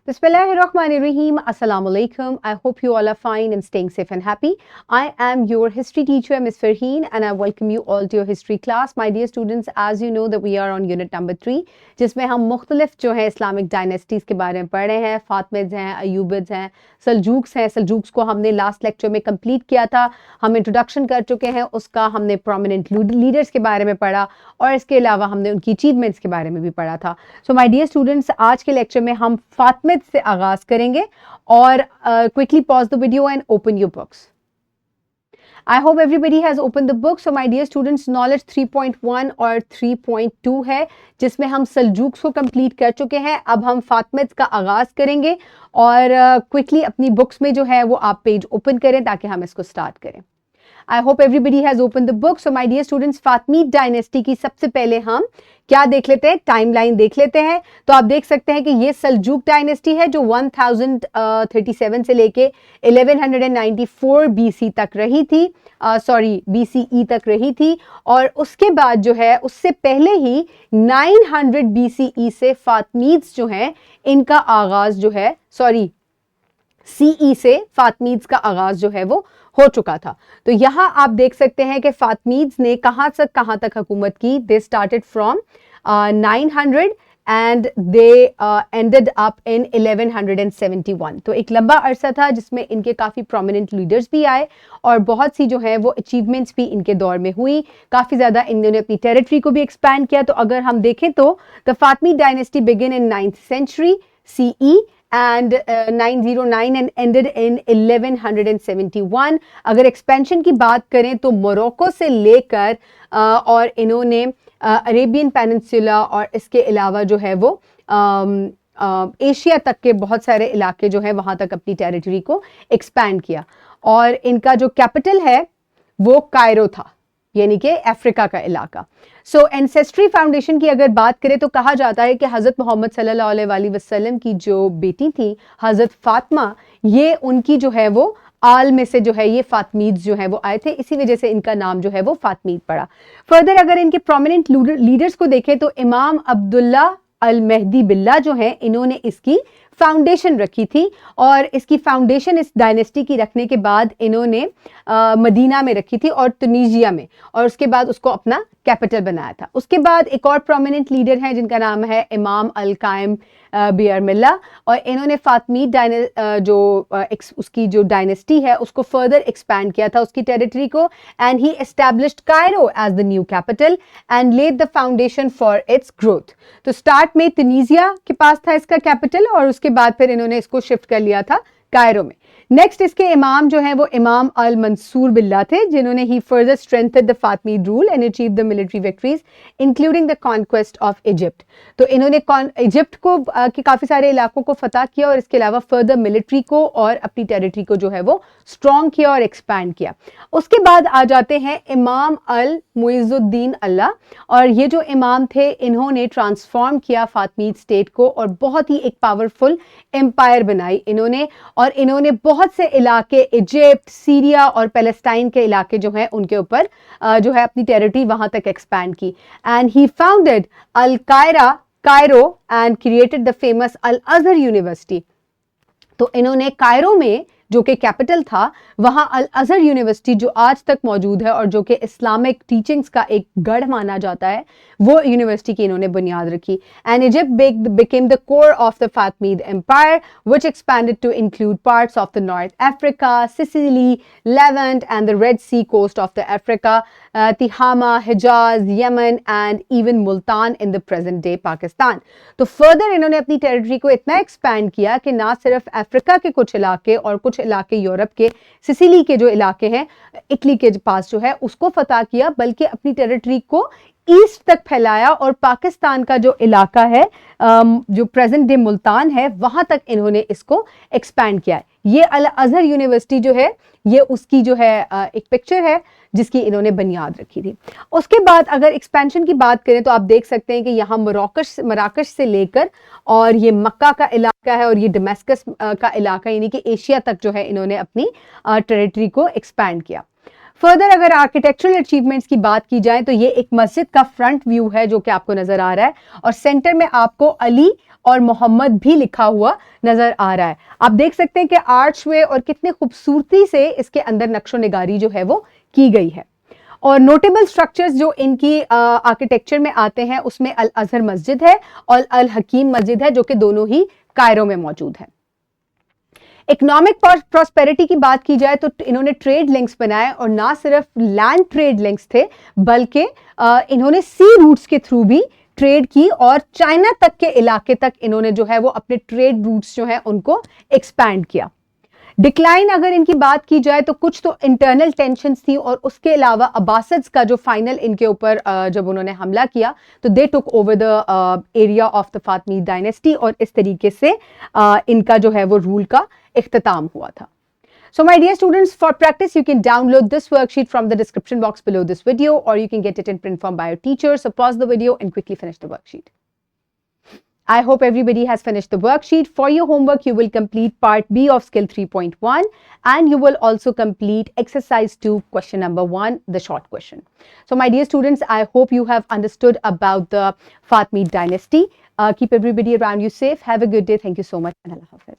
Bismillahirrahmanirrahim. Assalamu alaikum. I hope you all are fine and staying safe and happy. I am your history teacher, Ms. Farheen, and I welcome you all to your history class. My dear students, as you know that we are on unit number 3, जिसमें हम मुख्तलिफ जो है Islamic dynasties के बारे में पढ़ रहे हैं. फातमिड्स हैं, अयूबिड्स हैं, सल्जूक्स हैं. सल्जूक्स को हमने लास्ट लेक्चर में कंप्लीट किया था. हम इंट्रोडक्शन कर चुके हैं उसका. हमने प्रोमिनेंट लीडर्स के बारे में पढ़ा और इसके अलावा हमने उनकी अचीवमेंट्स के बारे में भी पढ़ा था. सो माय डियर स्टूडेंट्स, आज के लेक्चर में हम फातमिड से आगाज करेंगे और quickly pause the video and open your books. I hope everybody has opened the book. So my dear students, knowledge 3.1 और 3.2 है जिसमें हम सल्जूक्स को कंप्लीट कर चुके हैं. अब हम फातमिड्स का आगाज करेंगे और क्विकली अपनी बुक्स में जो है वो आप पेज ओपन करें ताकि हम इसको स्टार्ट करें. I hope everybody has opened the book. So my dear students, Fatimid dynasty की सबसे पहले हम क्या देख लेते हैं, टाइमलाइन देख लेते हैं. तो आप देख सकते हैं कि ये सल्जूक डायनेस्टी है जो 1037 से लेके 1194 बीसी तक रही थी, बीसीई तक रही थी. और उसके बाद जो है उससे पहले ही 900 बीसीई से फातमीद्स जो हैं इनका आगाज जो है सीई से फातमीद्स का आगाज जो है वो हो चुका था. तो यहाँ आप देख सकते हैं कि फातमीद्स ने कहाँ तक हुकूमत की. They started from 900 and they ended up in 1171. तो एक लंबा अरसा था जिसमें इनके काफ़ी प्रोमिनेंट लीडर्स भी आए और बहुत सी जो है वो अचीवमेंट्स भी इनके दौर में हुई. काफ़ी ज़्यादा इन्होंने अपनी टेरिटरी को भी एक्सपैंड किया. तो अगर हम देखें तो the Fatimid dynasty begin in 9th century CE and 909 and ended in 1171. अगर एक्सपेंशन की बात करें तो मोरक्को से लेकर और इन्होंने अरेबियन पेनिनसुला और इसके अलावा जो है वो एशिया तक के बहुत सारे इलाके जो है वहाँ तक अपनी टेरिटरी को एक्सपैंड किया. और इनका जो कैपिटल है वो कायरो था, यानी कि अफ्रीका का इलाका. सो एंसेस्ट्री फाउंडेशन की अगर बात करें तो कहा जाता है कि हज़रत मोहम्मद सल्लल्लाहु अलैहि वसल्लम की जो बेटी थी हज़रत फातिमा, ये उनकी जो है वो आल में से जो है ये फातमीद्स जो है वो आए थे. इसी वजह से इनका नाम जो है वो फातमीद पड़ा. फर्दर अगर इनके प्रोमिनेंट लीडर्स को देखें तो इमाम अब्दुल्ला अल मेहदी बिल्ला जो है इन्होंने इसकी फाउंडेशन रखी थी. और इसकी फाउंडेशन इस डायनेस्टी की रखने के बाद इन्होंने मदीना में रखी थी और तुनीजिया में, और उसके बाद उसको अपना कैपिटल बनाया था. उसके बाद एक और प्रोमिनेंट लीडर हैं जिनका नाम है इमाम अल कायम बियर मिल्ला, और इन्होंने फातमीद उसकी जो डायनेस्टी है उसको फर्दर एक्सपैंड किया था उसकी टेरिटरी को. And he established Cairo as the new capital and laid the foundation for its growth. तो स्टार्ट में तुनीजिया के पास था इसका कैपिटल और उसके बाद फिर इन्होंने इसको शिफ्ट कर लिया था कायरो में. नेक्स्ट इसके इमाम जो है वो इमाम अल मंसूर बिल्ला थे जिन्होंने he further strengthened the Fatimid rule and achieve the military victories including the conquest of Egypt. तो इन्होंने इजिप्ट को के काफ़ी सारे इलाकों को फतह किया और इसके अलावा फर्दर मिलिट्री को और अपनी टेरिटरी को जो है वो स्ट्रॉन्ग किया और एक्सपैंड किया. उसके बाद आ जाते हैं इमाम अल मुइज़ुद्दीन अल्लाह, और ये जो इमाम थे इन्होंने ट्रांसफॉर्म किया फातमीद स्टेट को और बहुत ही एक पावरफुल एम्पायर बनाई इन्होंने. और इन्होंने बहुत से इलाके इजिप्ट, सीरिया और पैलेस्टाइन के इलाके जो हैं उनके ऊपर जो है अपनी टेरिटरी वहां तक एक्सपैंड की. And he founded Al Cairo and created the famous Al Azhar university. तो इन्होंने कायरो में जो कि कैपिटल था वहाँ अल अज़हर यूनिवर्सिटी जो आज तक मौजूद है और जो कि इस्लामिक टीचिंग्स का एक गढ़ माना जाता है, वो यूनिवर्सिटी की इन्होंने बुनियाद रखी. And Egypt became the core of the Fatimid empire which expanded to include parts of the north Africa, Sicily, Levant and the red sea coast of the Africa, Tihama, Hejaz, Yemen and even Multan in the present day Pakistan. तो फर्दर इन्होंने अपनी territory को इतना expand किया कि ना सिर्फ अफ्रीका के कुछ इलाके और कुछ इलाके यूरोप के, सिसिली के जो इलाके हैं इटली के पास जो है उसको फतह किया, बल्कि अपनी टेरिटरी को ईस्ट तक फैलाया और पाकिस्तान का जो इलाका है जो प्रेजेंट डे मुल्तान है वहां तक इन्होंने इसको एक्सपैंड किया. ये अल अज़हर यूनिवर्सिटी जो है ये उसकी जो है एक पिक्चर है जिसकी इन्होंने बुनियाद रखी थी. उसके बाद अगर एक्सपेंशन की बात करें तो आप देख सकते हैं कि यहाँ मराकश से लेकर और ये मक्का का इलाका है और ये डमस्कस का इलाका यानी कि एशिया तक जो है इन्होंने अपनी टेरिटरी को एक्सपैंड किया. फर्दर अगर आर्किटेक्चरल अचीवमेंट्स की बात की जाए तो ये एक मस्जिद का फ्रंट व्यू है जो कि आपको नजर आ रहा है और सेंटर में आपको अली और मोहम्मद भी लिखा हुआ नजर आ रहा है। आप देख सकते हैं कि आर्चवे और कितने खूबसूरती से इसके अंदर नक्शो निगारी जो है वो की गई है। और नोटेबल स्ट्रक्चर्स जो इनकी आर्किटेक्चर में आते हैं उसमें अल अजहर मस्जिद है और अल हकीम मस्जिद है, जो कि दोनों ही कायरो में मौजूद है। इकोनॉमिक प्रॉस्पेरिटी की बात की जाए तो इन्होंने ट्रेड लिंक्स बनाए, और ना सिर्फ लैंड ट्रेड लिंक्स थे बल्कि इन्होंने सी रूट्स के थ्रू भी ट्रेड की, और चाइना तक के इलाके तक इन्होंने जो है वो अपने ट्रेड रूट्स जो है उनको एक्सपैंड किया। डिक्लाइन अगर इनकी बात की जाए तो कुछ तो इंटरनल टेंशन थी, और उसके अलावा अब्बासिड्स का जो फाइनल इनके ऊपर जब उन्होंने हमला किया तो they took over the area of the Fatimi dynasty, और इस तरीके से इनका जो है वो रूल का इख्तिताम हुआ था। So my dear students, for practice you can download this worksheet from the description box below this video, or you can get it in print form by your teacher. So pause the video and quickly finish the worksheet. I hope everybody has finished the worksheet. For your homework, you will complete part B of skill 3.1, and you will also complete exercise 2, question number 1, the short question. So my dear students, I hope you have understood about the Fatimid dynasty. Keep everybody around you safe. Have a good day. Thank you so much, and Allah Hafiz.